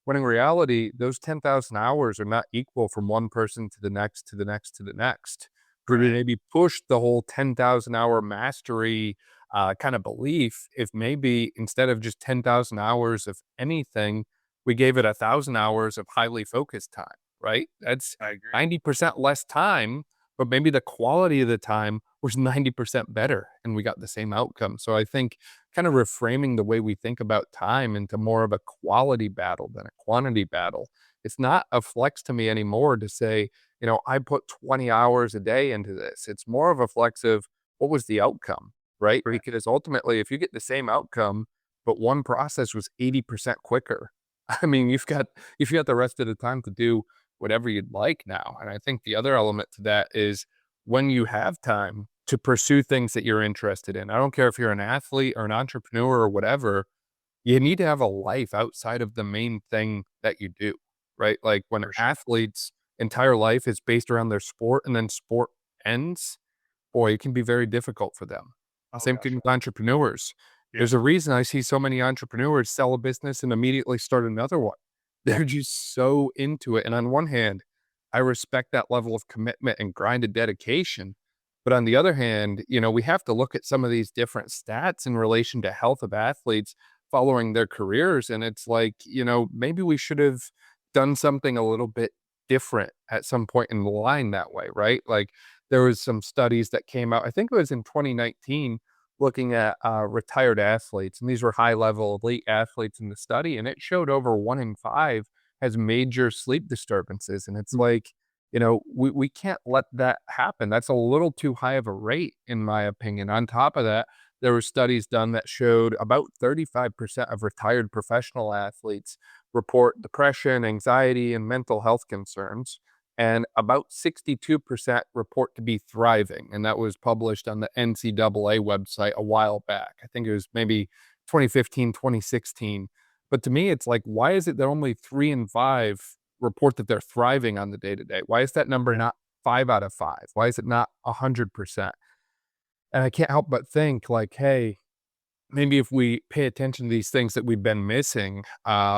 When in reality, those 10,000 hours are not equal from one person to the next, to the next, to the next. We would Right. maybe push the whole 10,000 hour mastery kind of belief if maybe instead of just 10,000 hours of anything, we gave it 1,000 hours of highly focused time, right? That's I agree. 90% less time, but maybe the quality of the time was 90% better and we got the same outcome. So I think kind of reframing the way we think about time into more of a quality battle than a quantity battle. It's not a flex to me anymore to say, I put 20 hours a day into this. It's more of a flex of what was the outcome, right? Right. Because ultimately, if you get the same outcome, but one process was 80% quicker, I mean, you've got the rest of the time to do whatever you'd like now. And I think the other element to that is when you have time to pursue things that you're interested in. I don't care if you're an athlete or an entrepreneur or whatever, you need to have a life outside of the main thing that you do, right? Like when For sure. athletes' entire life is based around their sport and then sport ends, boy, it can be very difficult for them. Oh Same gosh. thing with entrepreneurs. Yeah. There's a reason I see so many entrepreneurs sell a business and immediately start another one. They're just so into it. And on one hand, I respect that level of commitment and grind and dedication. But on the other hand, we have to look at some of these different stats in relation to health of athletes following their careers. And it's like, maybe we should have done something a little bit different at some point in the line that way, right? Like there was some studies that came out, I think it was in 2019, looking at retired athletes. And these were high level elite athletes in the study. And it showed over 1 in 5 has major sleep disturbances. And it's Mm. like, we can't let that happen. That's a little too high of a rate, in my opinion. On top of that, there were studies done that showed about 35% of retired professional athletes report depression, anxiety, and mental health concerns. And about 62% report to be thriving. And that was published on the NCAA website a while back. I think it was maybe 2015, 2016. But to me, it's like, why is it that only 3 in 5 report that they're thriving on the day to day? Why is that number Yeah. not 5 out of 5? Why is it not 100%? And I can't help but think like, hey, maybe if we pay attention to these things that we've been missing,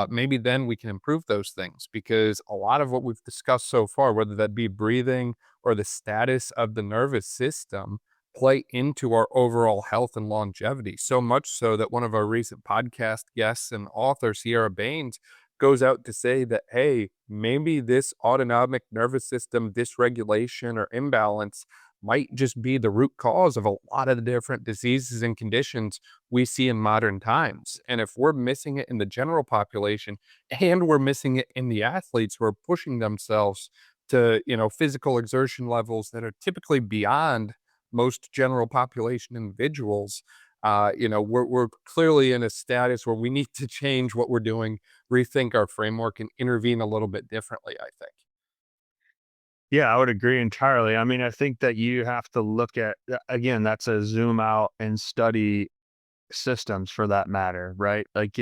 maybe then we can improve those things because a lot of what we've discussed so far, whether that be breathing or the status of the nervous system, play into our overall health and longevity. So much so that one of our recent podcast guests and author, Sierra Baines, goes out to say that, hey, maybe this autonomic nervous system dysregulation or imbalance might just be the root cause of a lot of the different diseases and conditions we see in modern times. And if we're missing it in the general population and we're missing it in the athletes who are pushing themselves to, physical exertion levels that are typically beyond most general population individuals, we're clearly in a status where we need to change what we're doing, rethink our framework, and intervene a little bit differently, I think. Yeah, I would agree entirely. I mean, I think that you have to look at, again, that's a zoom out and study systems for that matter, right? Like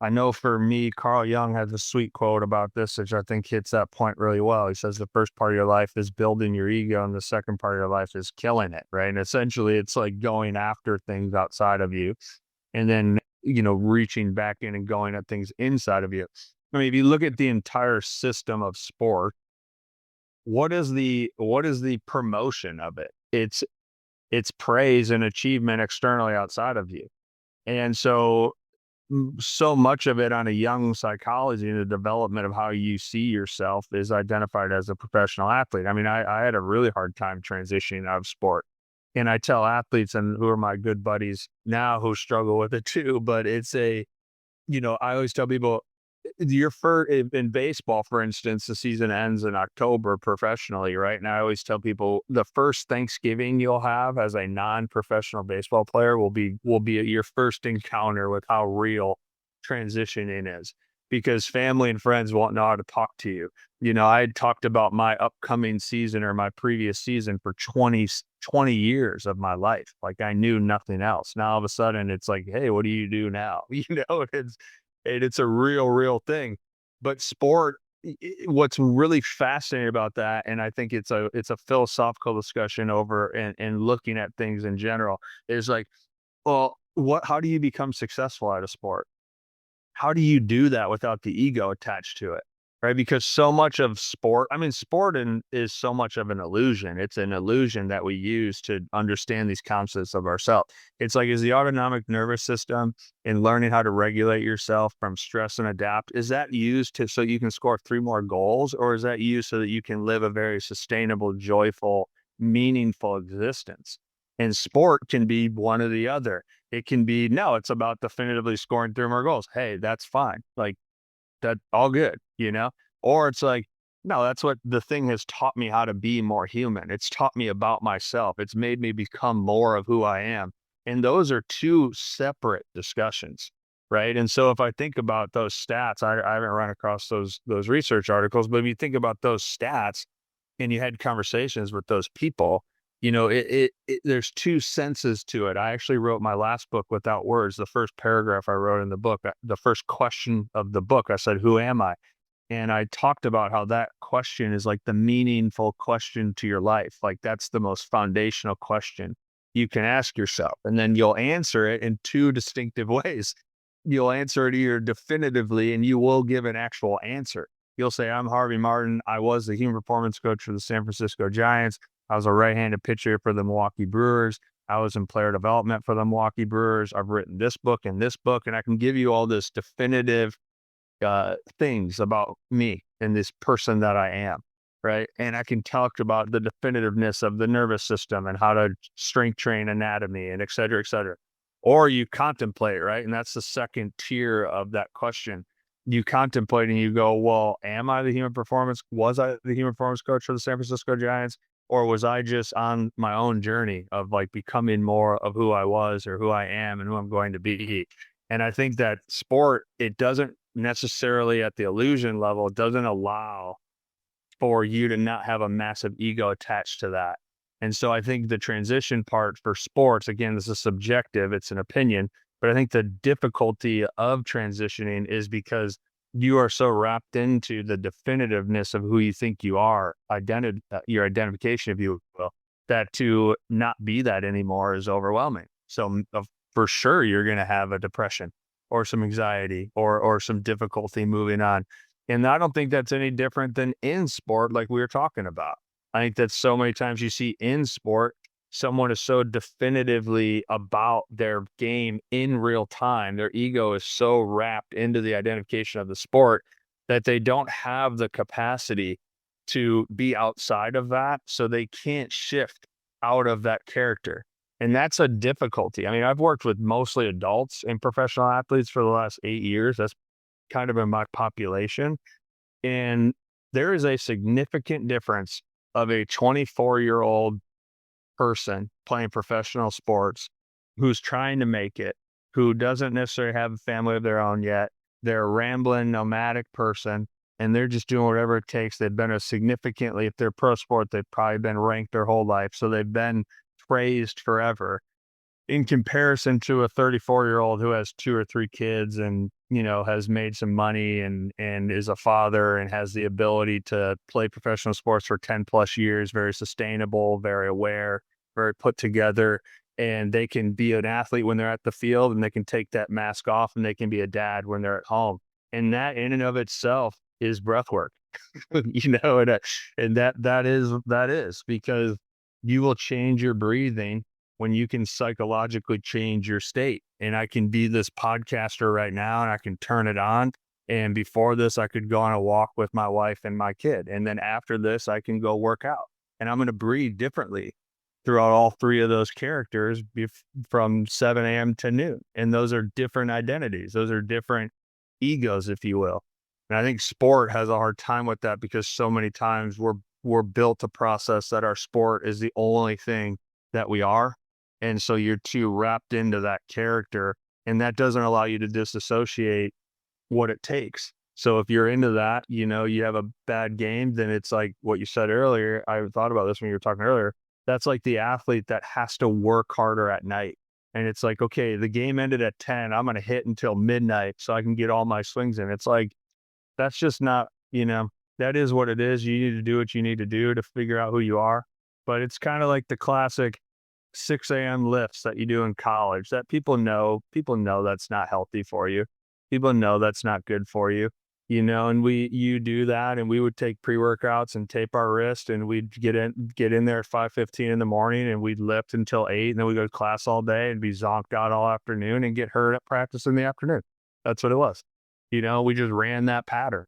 I know for me, Carl Jung has a sweet quote about this, which I think hits that point really well. He says the first part of your life is building your ego, and the second part of your life is killing it, right? And essentially, it's like going after things outside of you, and then reaching back in and going at things inside of you. I mean, if you look at the entire system of sport, what is the promotion of it? It's praise and achievement externally outside of you, and so much of it on a young psychology and the development of how you see yourself is identified as a professional athlete. I mean, I had a really hard time transitioning out of sport. And I tell athletes and who are my good buddies now who struggle with it too, but I always tell people your first in baseball, for instance, the season ends in October professionally, right? And I always tell people the first Thanksgiving you'll have as a non-professional baseball player will be your first encounter with how real transitioning is, because family and friends won't know how to talk to you. I had talked about my upcoming season or my previous season for 20 years of my life. Like I knew nothing else. Now all of a sudden it's like, hey, what do you do now? It's a real thing. But sport, what's really fascinating about that, and I think it's a philosophical discussion over and looking at things in general, is like, well, how do you become successful at a sport? How do you do that without the ego attached to it? Right? Because so much of sport, I mean, is so much of an illusion. It's an illusion that we use to understand these concepts of ourselves. It's like, is the autonomic nervous system and learning how to regulate yourself from stress and adapt, is that used so you can score 3 more goals? Or is that used so that you can live a very sustainable, joyful, meaningful existence? And sport can be one or the other. It can be, no, it's about definitively scoring 3 more goals. Hey, that's fine. Like that, all good. Or it's like, no, that's what the thing has taught me, how to be more human. It's taught me about myself. It's made me become more of who I am. And those are two separate discussions. Right. And so if I think about those stats, I haven't run across those research articles, but if you think about those stats and you had conversations with those people, there's two senses to it. I actually wrote my last book without words. The first paragraph I wrote in the book, the first question of the book, I said, "Who am I?" And I talked about how that question is like the meaningful question to your life. Like that's the most foundational question you can ask yourself. And then you'll answer it in two distinctive ways. You'll answer it either definitively and you will give an actual answer. You'll say, I'm Harvey Martin. I was the human performance coach for the San Francisco Giants. I was a right-handed pitcher for the Milwaukee Brewers. I was in player development for the Milwaukee Brewers. I've written this book and this book, and I can give you all this definitive things about me and this person that I am, right? And I can talk about the definitiveness of the nervous system and how to strength train anatomy and et cetera, et cetera. Or you contemplate, right? And that's the second tier of that question. You contemplate and you go, well, was I the human performance coach for the San Francisco Giants? Or was I just on my own journey of like becoming more of who I was or who I am and who I'm going to be? And I think that sport, it doesn't necessarily at the illusion level, it doesn't allow for you to not have a massive ego attached to that. And so I think the transition part for sports, again, this is subjective, it's an opinion, but I think the difficulty of transitioning is because you are so wrapped into the definitiveness of who you think you are, your identification, if you will, that to not be that anymore is overwhelming. So for sure, you're going to have a depression or some anxiety or some difficulty moving on. And I don't think that's any different than in sport, like we were talking about. I think that so many times you see in sport, someone is so definitively about their game in real time, their ego is so wrapped into the identification of the sport that they don't have the capacity to be outside of that. So they can't shift out of that character. And that's a difficulty. I mean, I've worked with mostly adults and professional athletes for the last 8 years. That's kind of in my population. And there is a significant difference of a 24-year-old person playing professional sports who's trying to make it, who doesn't necessarily have a family of their own yet. They're a rambling, nomadic person, and they're just doing whatever it takes. They've been a significantly, if they're pro sport, they've probably been ranked their whole life. So they've been praised forever in comparison to a 34-year-old who has 2 or 3 kids and, has made some money and is a father and has the ability to play professional sports for 10 plus years, very sustainable, very aware, very put together. And they can be an athlete when they're at the field, and they can take that mask off, and they can be a dad when they're at home. And that in and of itself is breath work, and that is because you will change your breathing when you can psychologically change your state. And I can be this podcaster right now and I can turn it on. And before this, I could go on a walk with my wife and my kid. And then after this, I can go work out, and I'm going to breathe differently throughout all 3 of those characters from 7 a.m. to noon. And those are different identities. Those are different egos, if you will. And I think sport has a hard time with that because so many times we're built to process that our sport is the only thing that we are. And so you're too wrapped into that character, and that doesn't allow you to disassociate what it takes. So if you're into that, you have a bad game, then it's like what you said earlier. I thought about this when you were talking earlier. That's like the athlete that has to work harder at night. And it's like, okay, the game ended at 10. I'm going to hit until midnight so I can get all my swings in. It's like, that's just not, that is what it is. You need to do what you need to do to figure out who you are. But it's kind of like the classic 6 a.m. lifts that you do in college that people know that's not healthy for you. People know that's not good for you, and you do that, and we would take pre-workouts and tape our wrist, and we'd get in there at 5:15 in the morning, and we'd lift until 8, and then we go to class all day and be zonked out all afternoon and get hurt at practice in the afternoon. That's what it was. We just ran that pattern.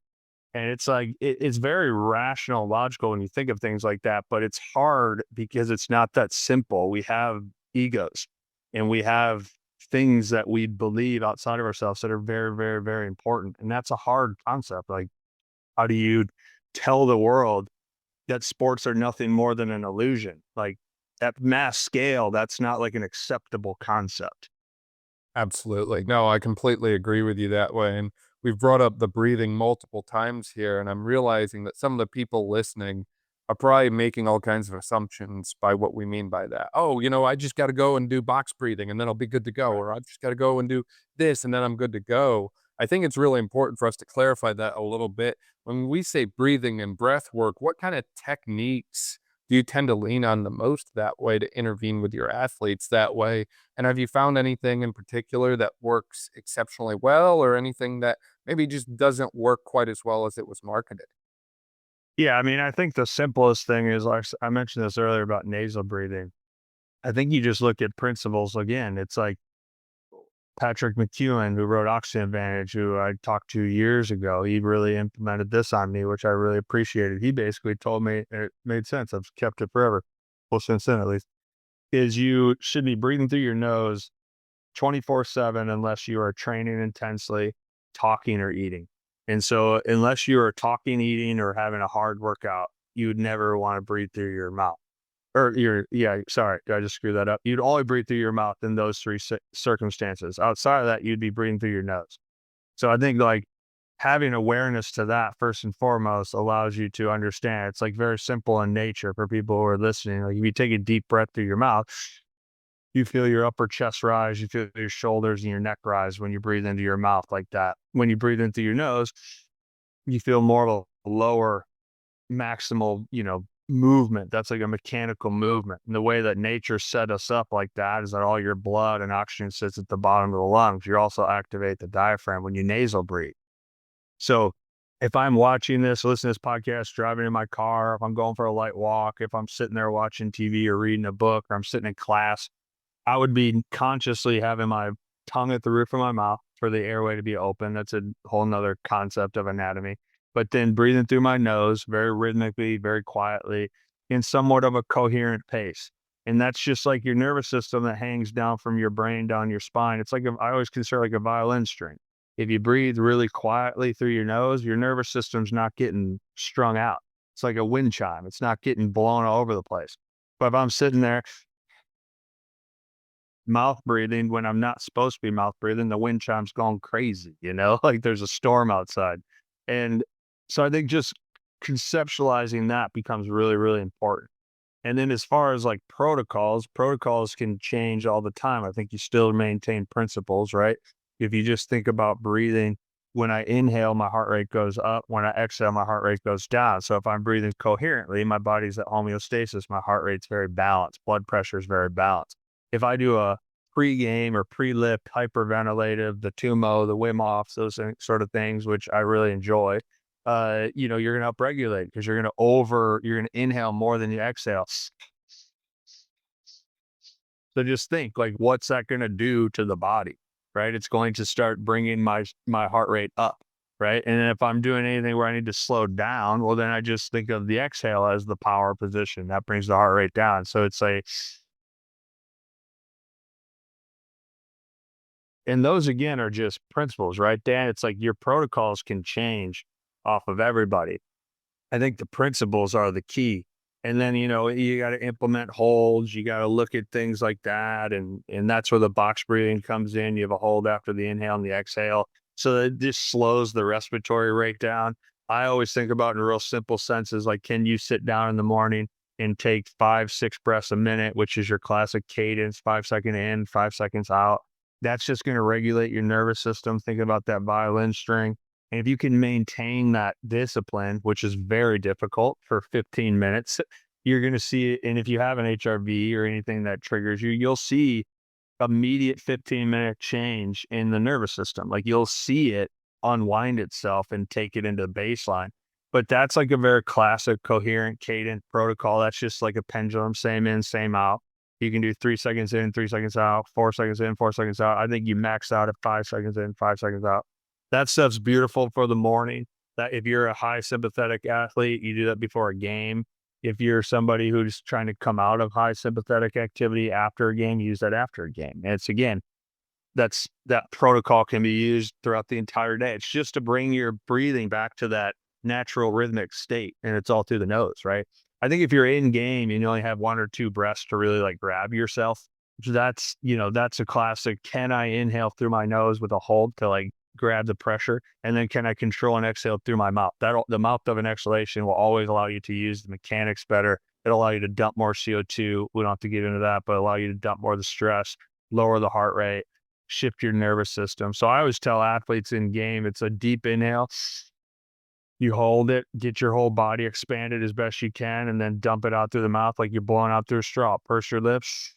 And it's like, it's very rational, logical when you think of things like that, but it's hard because it's not that simple. We have egos and we have things that we believe outside of ourselves that are very, very, very important. And that's a hard concept. Like, how do you tell the world that sports are nothing more than an illusion? Like, at mass scale, that's not like an acceptable concept. Absolutely. No, I completely agree with you that way. And we've brought up the breathing multiple times here, and I'm realizing that some of the people listening are probably making all kinds of assumptions by what we mean by that. Oh, I just got to go and do box breathing and then I'll be good to go. Right. Or I just got to go and do this and then I'm good to go. I think it's really important for us to clarify that a little bit. When we say breathing and breath work, what kind of techniques do you tend to lean on the most that way to intervene with your athletes that way? And have you found anything in particular that works exceptionally well or anything that maybe just doesn't work quite as well as it was marketed? Yeah, I mean, I think the simplest thing is, like I mentioned this earlier about nasal breathing. I think you just look at principles again. It's like Patrick McEwen, who wrote Oxygen Advantage, who I talked to years ago. He really implemented this on me, which I really appreciated. He basically told me, and it made sense. I've kept it forever. Well, since then, at least, is you should be breathing through your nose 24/7 unless you are training intensely, talking or eating. And so unless you are talking, eating, or having a hard workout, you would never want to breathe through your mouth. Or sorry, did I just screw that up? You'd only breathe through your mouth in those 3 circumstances. Outside of that, you'd be breathing through your nose. So I think, like, having awareness to that first and foremost allows you to understand. It's like very simple in nature for people who are listening. Like, if you take a deep breath through your mouth, you feel your upper chest rise, you feel your shoulders and your neck rise when you breathe into your mouth like that. When you breathe into your nose, you feel more of a lower maximal, movement. That's like a mechanical movement. And the way that nature set us up like that is that all your blood and oxygen sits at the bottom of the lungs. You also activate the diaphragm when you nasal breathe. So if I'm watching this, listening to this podcast, driving in my car, if I'm going for a light walk, if I'm sitting there watching TV or reading a book, or I'm sitting in class, I would be consciously having my tongue at the roof of my mouth for the airway to be open. That's a whole nother concept of anatomy. But then breathing through my nose very rhythmically, very quietly, in somewhat of a coherent pace. And that's just like your nervous system that hangs down from your brain down your spine. It's like I always consider like a violin string. If you breathe really quietly through your nose, your nervous system's not getting strung out. It's like a wind chime. It's not getting blown all over the place. But if I'm sitting there mouth breathing when I'm not supposed to be mouth breathing, the wind chime's going crazy, like there's a storm outside. And so I think just conceptualizing that becomes really, really important. And then as far as like protocols can change all the time. I think you still maintain principles, right? If you just think about breathing, when I inhale, my heart rate goes up. When I exhale, my heart rate goes down. So if I'm breathing coherently, my body's at homeostasis. My heart rate's very balanced. Blood pressure is very balanced. If I do a pre-game or pre-lift hyperventilative, the Tumo, the Wim Hofs, those sort of things, which I really enjoy, you're going to upregulate because you're going to inhale more than you exhale. So just think like, what's that going to do to the body, right? It's going to start bringing my heart rate up, right? And if I'm doing anything where I need to slow down, well, then I just think of the exhale as the power position that brings the heart rate down. So it's like, and those again are just principles, right, Dan? It's like your protocols can change off of everybody. I think the principles are the key. And then, you got to implement holds, you got to look at things like that. And that's where the box breathing comes in. You have a hold after the inhale and the exhale. So that just slows the respiratory rate down. I always think about in real simple senses, like, can you sit down in the morning and take 5, 6 breaths a minute, which is your classic cadence, 5 second in, 5 seconds out. That's just going to regulate your nervous system. Thinking about that violin string. And if you can maintain that discipline, which is very difficult for 15 minutes, you're going to see it. And if you have an HRV or anything that triggers you, you'll see immediate 15-minute change in the nervous system. Like you'll see it unwind itself and take it into baseline. But that's like a very classic coherent cadence protocol. That's just like a pendulum, same in, same out. You can do 3 seconds in, 3 seconds out, 4 seconds in, 4 seconds out. I think you max out at 5 seconds in, 5 seconds out. That stuff's beautiful for the morning. That if you're a high sympathetic athlete, you do that before a game. If you're somebody who's trying to come out of high sympathetic activity after a game, use that after a game. And it's again, that protocol can be used throughout the entire day. It's just to bring your breathing back to that natural rhythmic state. And it's all through the nose, right? I think if you're in game and you only have 1 or 2 breaths to really like grab yourself, that's a classic. Can I inhale through my nose with a hold to like grab the pressure? And then can I control and exhale through my mouth? The mouth of an exhalation will always allow you to use the mechanics better. It'll allow you to dump more CO2. We don't have to get into that, but allow you to dump more of the stress, lower the heart rate, shift your nervous system. So I always tell athletes in game, it's a deep inhale. You hold it, get your whole body expanded as best you can, and then dump it out through the mouth like you're blowing out through a straw. Purse your lips,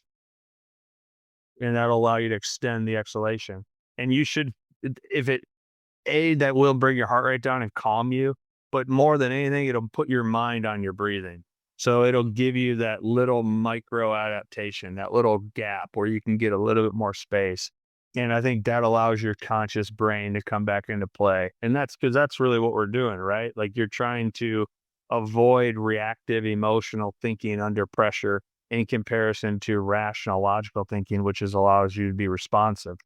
and that'll allow you to extend the exhalation. And you should, that will bring your heart rate down and calm you, but more than anything, it'll put your mind on your breathing. So it'll give you that little micro adaptation, that little gap where you can get a little bit more space. And I think that allows your conscious brain to come back into play. And that's because that's really what we're doing, right? Like you're trying to avoid reactive emotional thinking under pressure in comparison to rational logical thinking, which allows you to be responsive.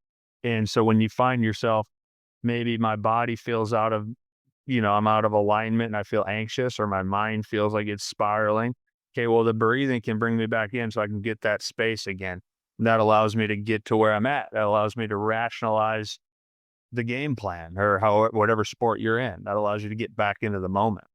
And so when you find yourself, maybe my body feels I'm out of alignment and I feel anxious, or my mind feels like it's spiraling. Okay, well, the breathing can bring me back in so I can get that space again. That allows me to get to where I'm at. That allows me to rationalize the game plan or whatever sport you're in. That allows you to get back into the moment.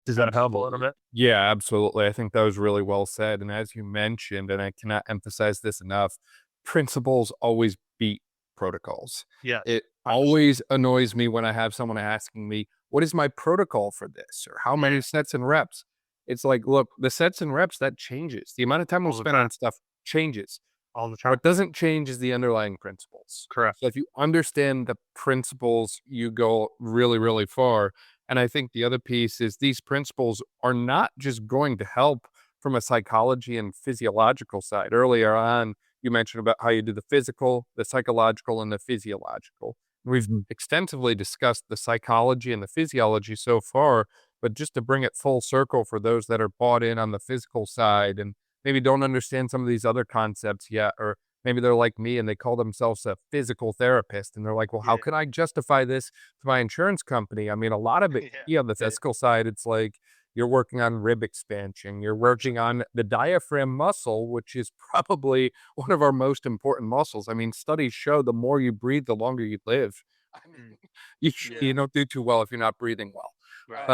Does that help a little bit? Yeah, absolutely. I think that was really well said. And as you mentioned, and I cannot emphasize this enough, principles always beat protocols. Yeah. It always annoys me when I have someone asking me, what is my protocol for this? Or how many sets and reps? It's like, look, the sets and reps, that changes. The amount of time we'll spend on stuff changes. All the time. What doesn't change is the underlying principles. Correct. So if you understand the principles, you go really, really far. And I think the other piece is these principles are not just going to help from a psychology and physiological side. Earlier on, you mentioned about how you do the physical, the psychological, and the physiological. We've Mhm. extensively discussed the psychology and the physiology so far, but just to bring it full circle for those that are bought in on the physical side and maybe don't understand some of these other concepts yet, or maybe they're like me and they call themselves a physical therapist. And they're like, well, how Yeah. can I justify this to my insurance company? I mean, a lot of it, Yeah. yeah, on the Yeah. physical side, it's like you're working on rib expansion, you're working on the diaphragm muscle, which is probably one of our most important muscles. I mean, studies show the more you breathe, the longer you live. I mean, Mm. you Yeah. don't do too well if you're not breathing well. Right.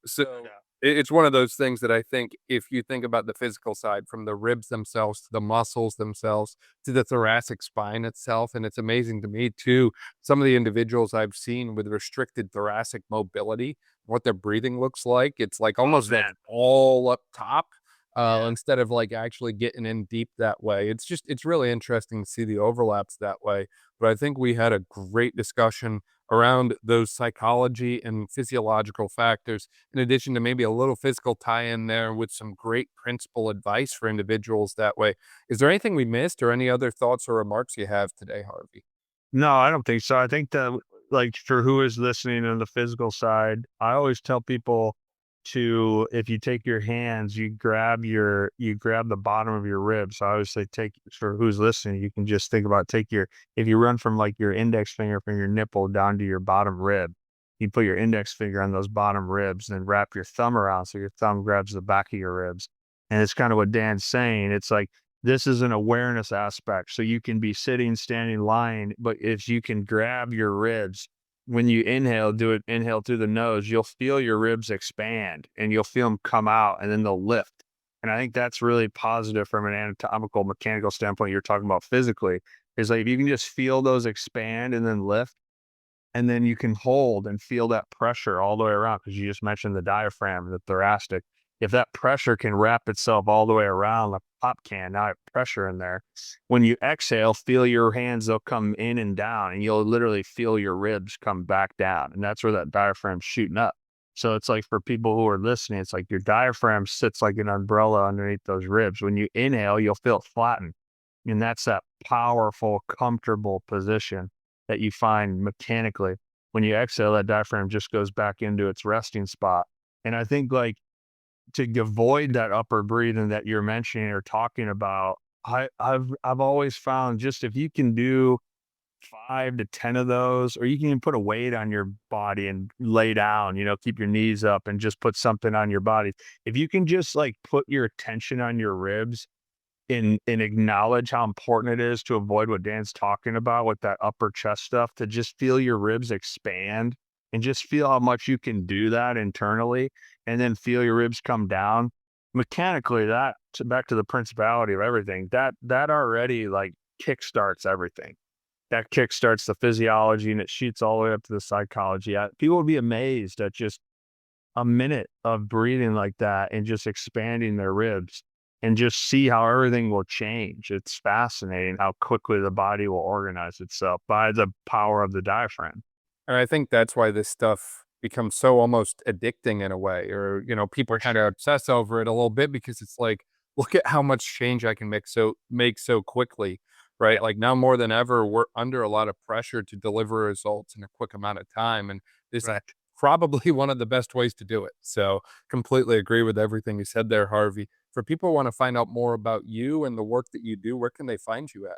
So No doubt. it's one of those things that I think if you think about the physical side, from the ribs themselves to the muscles themselves to the thoracic spine itself, and it's amazing to me too, some of the individuals I've seen with restricted thoracic mobility, what their breathing looks like, it's like Oh, almost like man. all up top, Yeah. instead of like actually getting in deep that way. It's really interesting to see the overlaps that way. But I think we had a great discussion around those psychology and physiological factors, in addition to maybe a little physical tie in there with some great principle advice for individuals that way. Is there anything we missed or any other thoughts or remarks you have today, Harvey? No, I don't think so. I think that, like, for who is listening on the physical side, I always tell people to, if you take your hands, you grab the bottom of your ribs. So I always say, take, for who's listening, you can just think about, take your, if you run from like your index finger from your nipple down to your bottom rib, you put your index finger on those bottom ribs and wrap your thumb around so your thumb grabs the back of your ribs. And it's kind of what Dan's saying. It's like, this is an awareness aspect. So you can be sitting, standing, lying, but if you can grab your ribs, when you inhale, do it, inhale through the nose, you'll feel your ribs expand and you'll feel them come out and then they'll lift. And I think that's really positive from an anatomical, mechanical standpoint. You're talking about physically, is like if you can just feel those expand and then lift, and then you can hold and feel that pressure all the way around because you just mentioned the diaphragm, the thoracic. If that pressure can wrap itself all the way around the pop can, now I have pressure in there. When you exhale, feel your hands, they'll come in and down, and you'll literally feel your ribs come back down. And that's where that diaphragm's shooting up. So it's like for people who are listening, it's like your diaphragm sits like an umbrella underneath those ribs. When you inhale, you'll feel it flatten. And that's that powerful, comfortable position that you find mechanically. When you exhale, that diaphragm just goes back into its resting spot. And I think like to avoid that upper breathing that you're mentioning or talking about, I've always found just if you can do 5 to 10 of those, or you can even put a weight on your body and lay down, keep your knees up and just put something on your body. If you can just like put your attention on your ribs and acknowledge how important it is to avoid what Dan's talking about with that upper chest stuff, to just feel your ribs expand and just feel how much you can do that internally, and then feel your ribs come down. Mechanically, back to the principality of everything, that already like kickstarts everything. That kickstarts the physiology and it shoots all the way up to the psychology. People would be amazed at just a minute of breathing like that and just expanding their ribs and just see how everything will change. It's fascinating how quickly the body will organize itself by the power of the diaphragm. And I think that's why this stuff becomes so almost addicting in a way, or, people For kind of sure. obsess over it a little bit because it's like, look at how much change I can make so quickly, right? Yeah. Like now more than ever, we're under a lot of pressure to deliver results in a quick amount of time. And this is Right. probably one of the best ways to do it. So completely agree with everything you said there, Harvey. For people who want to find out more about you and the work that you do, where can they find you at?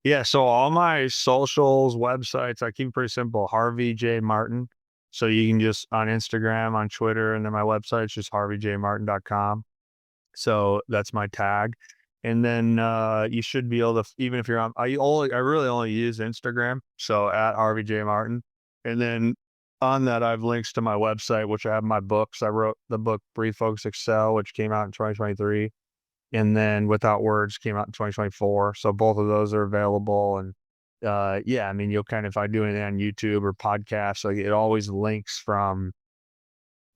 Yeah. So all my socials, websites, I keep it pretty simple. Harvey J. Martin. So you can just on Instagram, on Twitter, and then my website's just harveyjmartin.com. So that's my tag. And then you should be able to, even if you're on, I really only use Instagram. So at Harvey J. Martin. And then on that, I have links to my website, which I have my books. I wrote the book Brief Focus Excel, which came out in 2023. And then Without Words came out in 2024. So both of those are available. And yeah, I mean, you'll kind of, if I do anything on YouTube or podcasts, like it always links from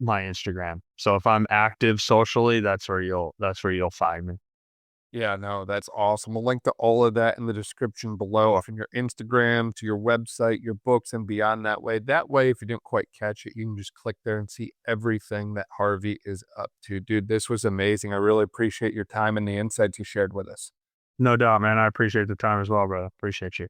my Instagram. So if I'm active socially, that's where you'll find me. Yeah, no, that's awesome. We'll link to all of that in the description below, from your Instagram to your website, your books, and beyond that way. That way, if you didn't quite catch it, you can just click there and see everything that Harvey is up to. Dude, this was amazing. I really appreciate your time and the insights you shared with us. No doubt, man. I appreciate the time as well, brother. Appreciate you.